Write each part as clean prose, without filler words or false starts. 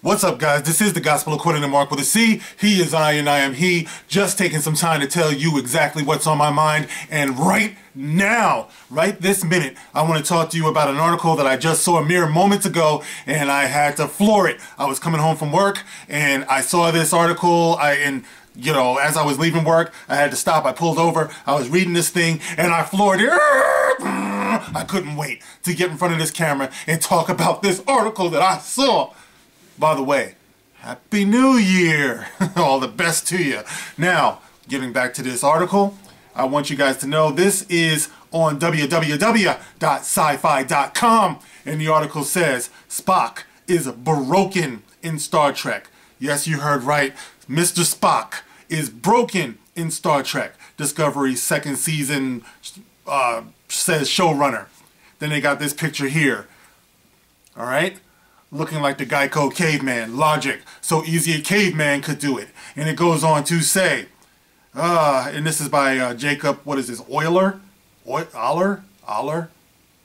What's up, guys? This is the Gospel according to Mark with a C. He is I and I am he. Just taking some time to tell you exactly what's on my mind. And right now, right this minute, I want to talk to you about an article that I just saw a mere moments ago, and I had to floor it. I was coming home from work, and I saw this article, you know, as I was leaving work, I had to stop. I pulled over. I was reading this thing, and I floored it. I couldn't wait to get in front of this camera and talk about this article that I saw. By the way, Happy New Year. All the best to you. Now, getting back to this article, I want you guys to know this is on www.sci-fi.com, and the article says, Spock is broken in Star Trek. Yes, you heard right. Mr. Spock is broken in Star Trek. Discovery's second season says showrunner. Then they got this picture here. All right? Looking like the Geico caveman. Logic. So easy a caveman could do it. And it goes on to say, and this is by Jacob, what is this, Euler? Euler?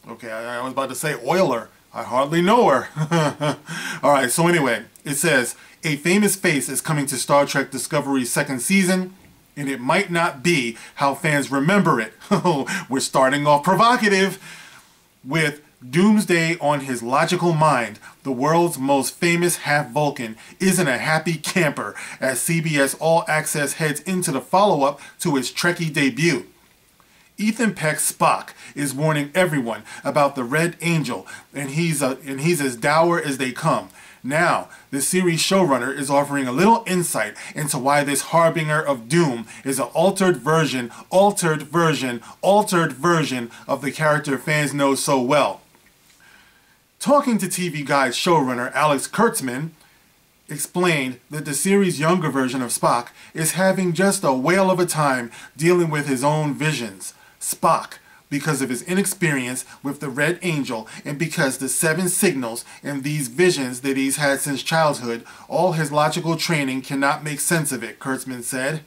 Okay, I was about to say Euler. I hardly know her. Alright, so anyway, it says, a famous face is coming to Star Trek Discovery's second season, and it might not be how fans remember it. We're starting off provocative with Doomsday on his logical mind. The world's most famous half-Vulcan isn't a happy camper as CBS All Access heads into the follow-up to his Trekkie debut. Ethan Peck's Spock is warning everyone about the Red Angel, and he's as dour as they come. Now, the series showrunner is offering a little insight into why this harbinger of doom is an altered version of the character fans know so well. Talking to TV Guide showrunner Alex Kurtzman explained that the series' younger version of Spock is having just a whale of a time dealing with his own visions. Spock, because of his inexperience with the Red Angel and because the 7 signals and these visions that he's had since childhood, all his logical training cannot make sense of it, Kurtzman said.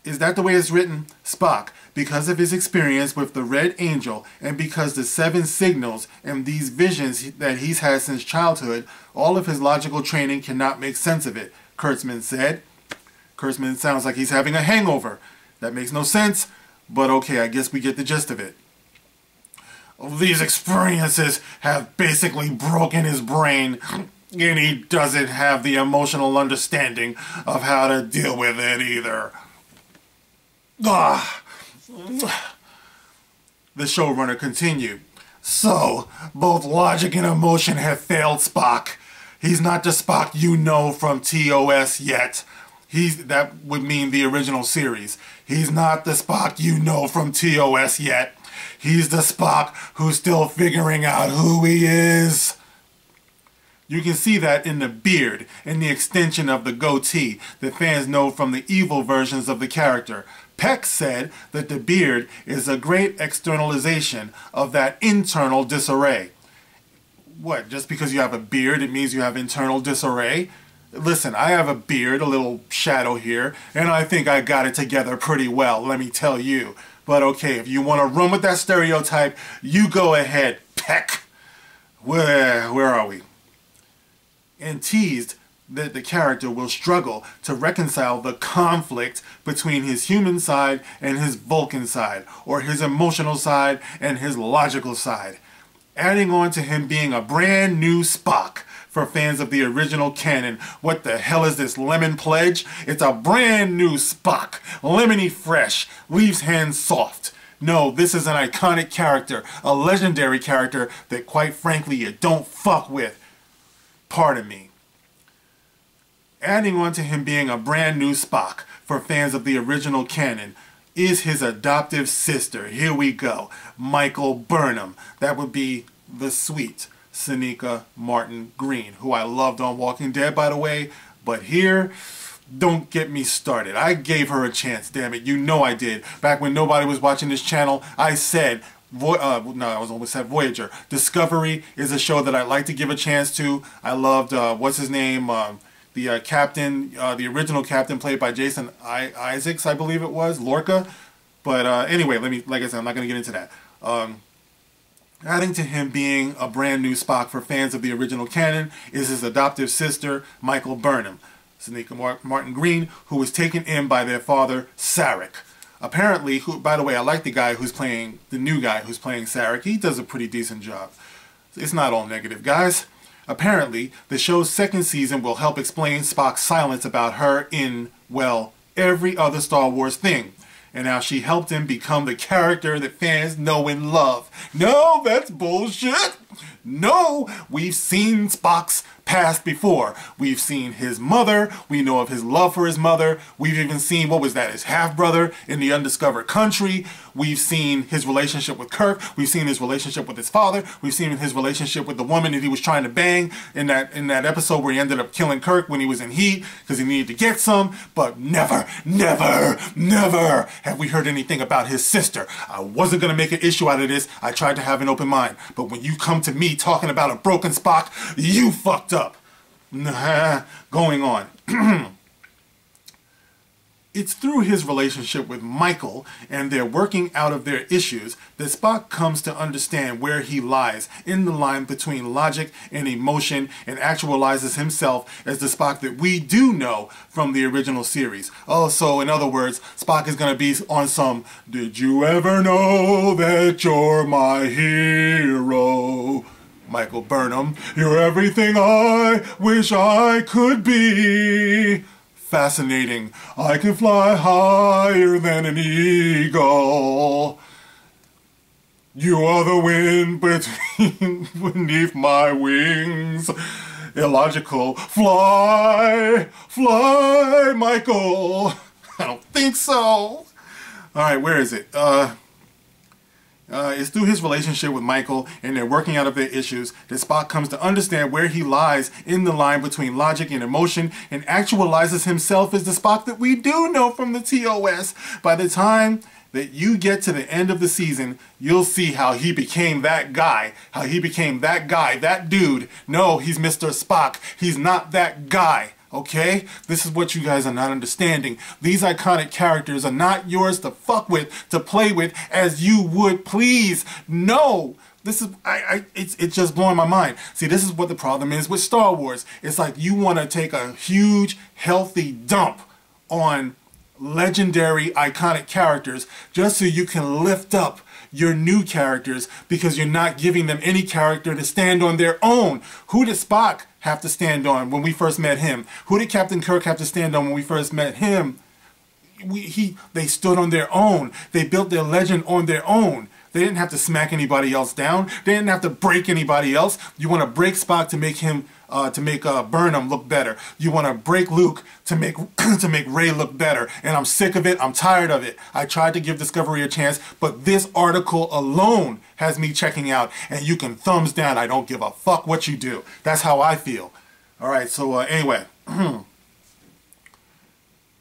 Is that the way it's written? Spock, because of his experience with the Red Angel and because the 7 signals and these visions that he's had since childhood, all of his logical training cannot make sense of it, Kurtzman said. Kurtzman sounds like he's having a hangover. That makes no sense, but okay, I guess we get the gist of it. These experiences have basically broken his brain, and he doesn't have the emotional understanding of how to deal with it either. The showrunner continued. So, both logic and emotion have failed Spock. He's not the Spock you know from TOS yet. That would mean the original series. He's not the Spock you know from TOS yet. He's the Spock who's still figuring out who he is. You can see that in the beard and the extension of the goatee that fans know from the evil versions of the character. Peck said that the beard is a great externalization of that internal disarray. What, just because you have a beard, it means you have internal disarray? Listen, I have a beard, a little shadow here, and I think I got it together pretty well, let me tell you. But okay, if you want to run with that stereotype, you go ahead, Peck. Where are we? And teased that the character will struggle to reconcile the conflict between his human side and his Vulcan side, or his emotional side and his logical side. Adding on to him being a brand new Spock. For fans of the original canon, what the hell is this lemon pledge? It's a brand new Spock, lemony fresh, leaves hands soft. No, this is an iconic character, a legendary character that quite frankly you don't fuck with. Pardon me. Adding on to him being a brand new Spock, for fans of the original canon, is his adoptive sister. Here we go. Michael Burnham. That would be the sweet Sonequa Martin Green, who I loved on Walking Dead, by the way. But here, don't get me started. I gave her a chance, damn it. You know I did. Back when nobody was watching this channel, I said, I almost said Voyager. Discovery is a show that I like to give a chance to. I loved, what's his name? The captain, the original captain played by Jason Isaacs, I believe it was, Lorca. But anyway, like I said, I'm not going to get into that. Adding to him being a brand new Spock for fans of the original canon is his adoptive sister, Michael Burnham, Sonequa Martin Green, who was taken in by their father, Sarek. Apparently, by the way, I like the guy who's playing, the new guy who's playing Sarek. He does a pretty decent job. It's not all negative, guys. Apparently, the show's second season will help explain Spock's silence about her in, well, every other Star Wars thing, and how she helped him become the character that fans know and love. No, that's bullshit. No, we've seen Spock's past before. We've seen his mother. We know of his love for his mother. We've even seen, what was that, his half-brother in the Undiscovered Country. We've seen his relationship with Kirk. We've seen his relationship with his father. We've seen his relationship with the woman that he was trying to bang in that episode where he ended up killing Kirk when he was in heat because he needed to get some. But never, never, never have we heard anything about his sister. I wasn't going to make an issue out of this. I tried to have an open mind. But when you come to me talking about a broken Spock, you fucked up. Going on. It's through his relationship with Michael and their working out of their issues that Spock comes to understand where he lies in the line between logic and emotion and actualizes himself as the Spock that we do know from the original series. Oh, so in other words, Spock is going to be on some, did you ever know that you're my hero? Michael Burnham, you're everything I wish I could be. Fascinating. I can fly higher than an eagle. You are the wind beneath my wings. Illogical. Fly, fly, Michael. I don't think so. All right, where is it? It's through his relationship with Michael and their working out of their issues that Spock comes to understand where he lies in the line between logic and emotion and actualizes himself as the Spock that we do know from the TOS. By the time that you get to the end of the season, you'll see how he became that guy, that dude. No, he's Mr. Spock. He's not that guy. Okay? This is what you guys are not understanding. These iconic characters are not yours to fuck with, to play with as you would please. No! This is, it's just blowing my mind. See, this is what the problem is with Star Wars. It's like you want to take a huge, healthy dump on legendary, iconic characters just so you can lift up your new characters because you're not giving them any character to stand on their own. Who did Spock have to stand on when we first met him? Who did Captain Kirk have to stand on when we first met him? They stood on their own. They built their legend on their own. They didn't have to smack anybody else down. They didn't have to break anybody else. You want to break Spock to make him Burnham look better. You want to break Luke to make Rey look better. And I'm sick of it. I'm tired of it. I tried to give Discovery a chance, but this article alone has me checking out. And you can thumbs down. I don't give a fuck what you do. That's how I feel. All right. So anyway.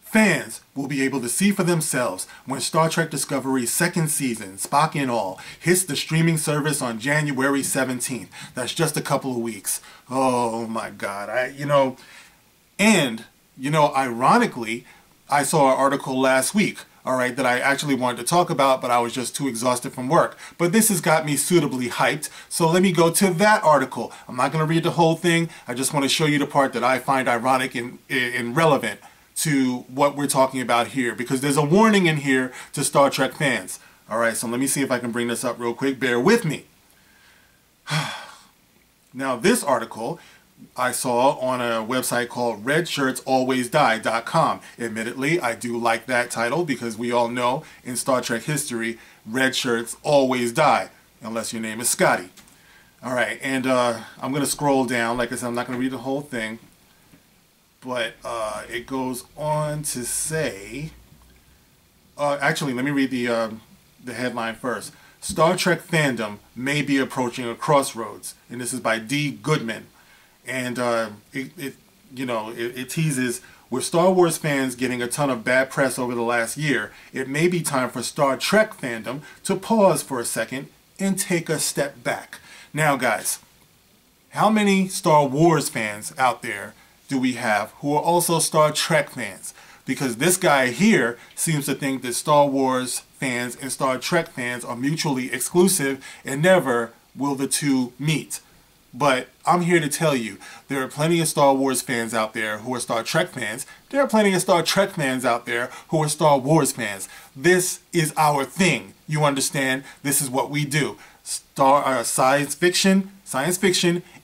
Fans will be able to see for themselves when Star Trek Discovery's second season, Spock and All, hits the streaming service on January 17th. That's just a couple of weeks. Oh my God. Ironically, I saw an article last week, all right, that I actually wanted to talk about, but I was just too exhausted from work. But this has got me suitably hyped, so let me go to that article. I'm not going to read the whole thing. I just want to show you the part that I find ironic and relevant to what we're talking about here, because there's a warning in here to Star Trek fans. All right, so let me see if I can bring this up real quick. Bear with me. Now, this article I saw on a website called redshirtsalwaysdie.com. Admittedly, I do like that title because we all know in Star Trek history, red shirts always die, unless your name is Scotty. All right, and I'm going to scroll down. Like I said, I'm not going to read the whole thing. But it goes on to say, actually, let me read the headline first. Star Trek fandom may be approaching a crossroads, and this is by D. Goodman. And it teases, with Star Wars fans getting a ton of bad press over the last year, it may be time for Star Trek fandom to pause for a second and take a step back. Now, guys, how many Star Wars fans out there do we have who are also Star Trek fans? Because this guy here seems to think that Star Wars fans and Star Trek fans are mutually exclusive and never will the two meet. But I'm here to tell you, there are plenty of Star Wars fans out there who are Star Trek fans. There are plenty of Star Trek fans out there who are Star Wars fans. This is our thing. You understand? This is what we do. Science fiction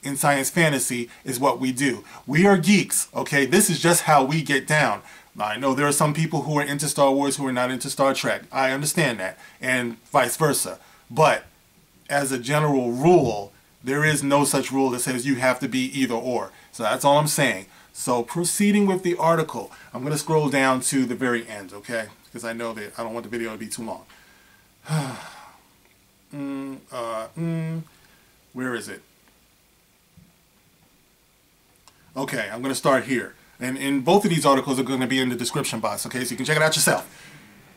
and science fantasy is what we do. We are geeks, okay? This is just how we get down. I know there are some people who are into Star Wars who are not into Star Trek. I understand that, and vice versa. But as a general rule, there is no such rule that says you have to be either or. So that's all I'm saying. So proceeding with the article, I'm going to scroll down to the very end, okay? Because I know that I don't want the video to be too long. Where is it? Okay, I'm going to start here. And in both of these articles are going to be in the description box, okay? So you can check it out yourself.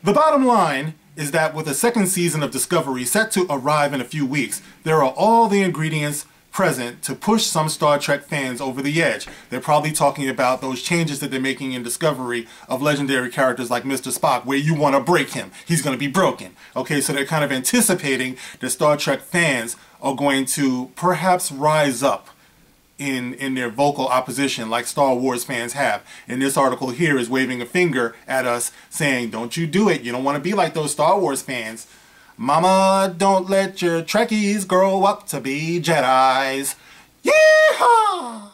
The bottom line is that with a second season of Discovery set to arrive in a few weeks, there are all the ingredients present to push some Star Trek fans over the edge. They're probably talking about those changes that they're making in Discovery of legendary characters like Mr. Spock, where you want to break him. He's going to be broken. Okay, so they're kind of anticipating that Star Trek fans are going to perhaps rise up in their vocal opposition like Star Wars fans have. And this article here is waving a finger at us saying, don't you do it. You don't want to be like those Star Wars fans. Mama, don't let your Trekkies grow up to be Jedis. Yeehaw!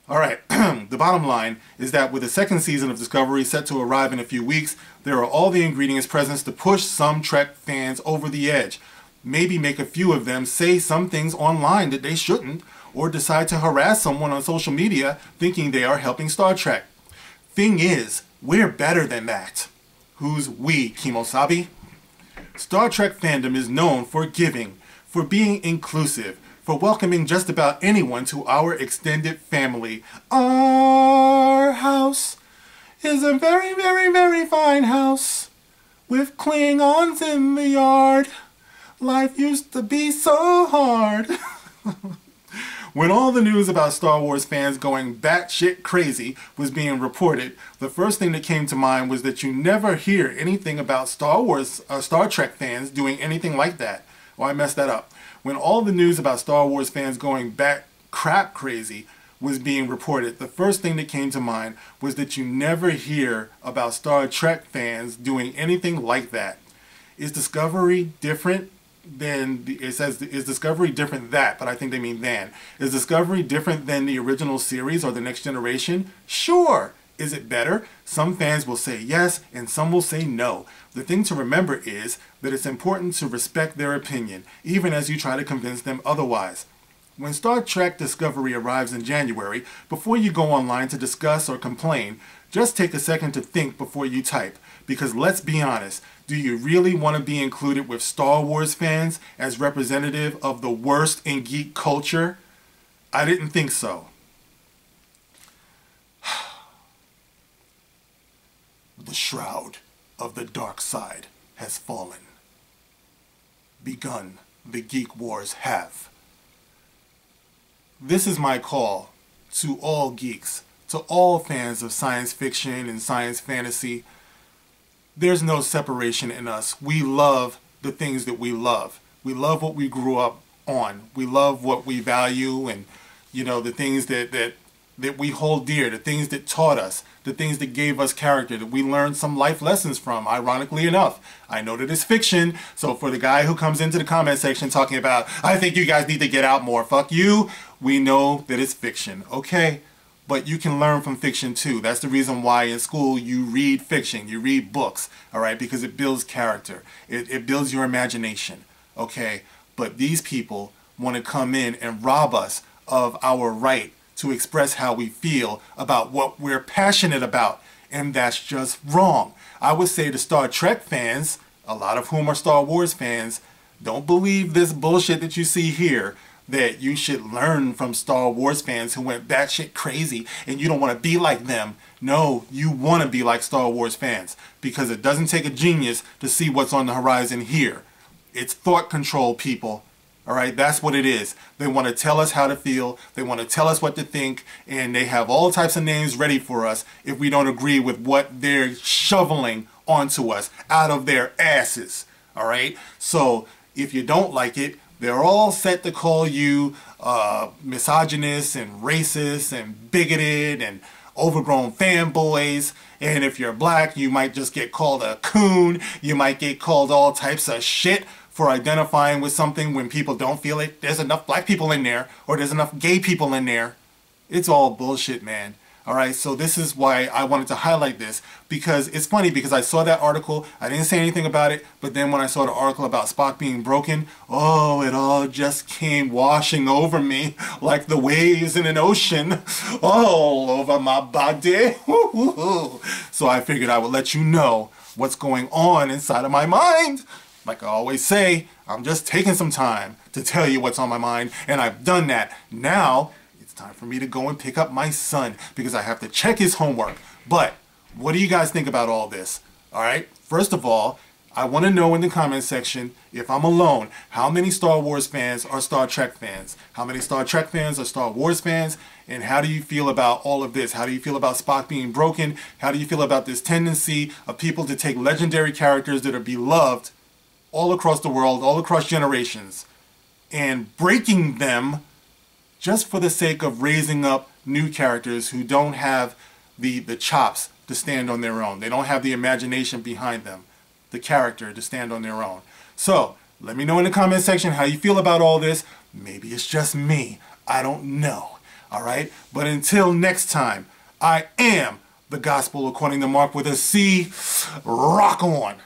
Alright, the bottom line is that with the second season of Discovery set to arrive in a few weeks, there are all the ingredients present to push some Trek fans over the edge. Maybe make a few of them say some things online that they shouldn't, or decide to harass someone on social media thinking they are helping Star Trek. Thing is, we're better than that. Who's we, Kimosabi? Star Trek fandom is known for giving, for being inclusive, for welcoming just about anyone to our extended family. Our house is a very, very, very fine house with Klingons in the yard. Life used to be so hard. When all the news about Star Wars fans going batshit crazy was being reported, the first thing that came to mind was that you never hear anything about Star Trek fans doing anything like that. Oh, I messed that up. When all the news about Star Wars fans going crap crazy was being reported, the first thing that came to mind was that you never hear about Star Trek fans doing anything like that. Is Discovery different? Then it says, is Discovery different that, but I think they mean than. Is Discovery different than the original series or the Next Generation? Sure. Is it better? Some fans will say yes, and some will say no. The thing to remember is that it's important to respect their opinion, even as you try to convince them otherwise. When Star Trek Discovery arrives in January, before you go online to discuss or complain, just take a second to think before you type. Because let's be honest, do you really want to be included with Star Wars fans as representative of the worst in geek culture? I didn't think so. The shroud of the dark side has fallen. Begun the geek wars have. This is my call to all geeks, to all fans of science fiction and science fantasy. There's no separation in us. We love the things that we love. We love what we grew up on. We love what we value, and you know, the things that we hold dear, the things that taught us, the things that gave us character, that we learned some life lessons from, ironically enough. I know that it's fiction, so for the guy who comes into the comment section talking about, I think you guys need to get out more, fuck you, we know that it's fiction, okay? But you can learn from fiction too. That's the reason why in school you read fiction, you read books, all right? Because it builds character. It builds your imagination, okay? But these people want to come in and rob us of our right to express how we feel about what we're passionate about. And that's just wrong. I would say to Star Trek fans, a lot of whom are Star Wars fans, don't believe this bullshit that you see here, that you should learn from Star Wars fans who went batshit crazy and you don't want to be like them. No, you want to be like Star Wars fans, because it doesn't take a genius to see what's on the horizon here. It's thought control, people. All right, that's what it is. They want to tell us how to feel. They want to tell us what to think, and they have all types of names ready for us if we don't agree with what they're shoveling onto us out of their asses. All right, so if you don't like it, They're all set to call you misogynist and racist and bigoted and overgrown fanboys. And if you're black, you might just get called a coon. You might get called all types of shit for identifying with something when people don't feel it. There's enough black people in there, or there's enough gay people in there. It's all bullshit, man. Alright, so this is why I wanted to highlight this, because it's funny, because I saw that article, I didn't say anything about it, but then when I saw the article about Spock being broken, oh, it all just came washing over me like the waves in an ocean, all over my body. So I figured I would let you know what's going on inside of my mind. Like I always say, I'm just taking some time to tell you what's on my mind, and I've done that. Now, time for me to go and pick up my son because I have to check his homework. But what do you guys think about all this? All right, first of all, I want to know in the comment section, if I'm alone, how many Star Wars fans are Star Trek fans? How many Star Trek fans are Star Wars fans? And how do you feel about all of this? How do you feel about Spock being broken? How do you feel about this tendency of people to take legendary characters that are beloved all across the world, all across generations, and breaking them just for the sake of raising up new characters who don't have the chops to stand on their own. They don't have the imagination behind them, the character to stand on their own. So, let me know in the comment section how you feel about all this. Maybe it's just me. I don't know. Alright? But until next time, I am the Gospel according to Mark with a C. Rock on!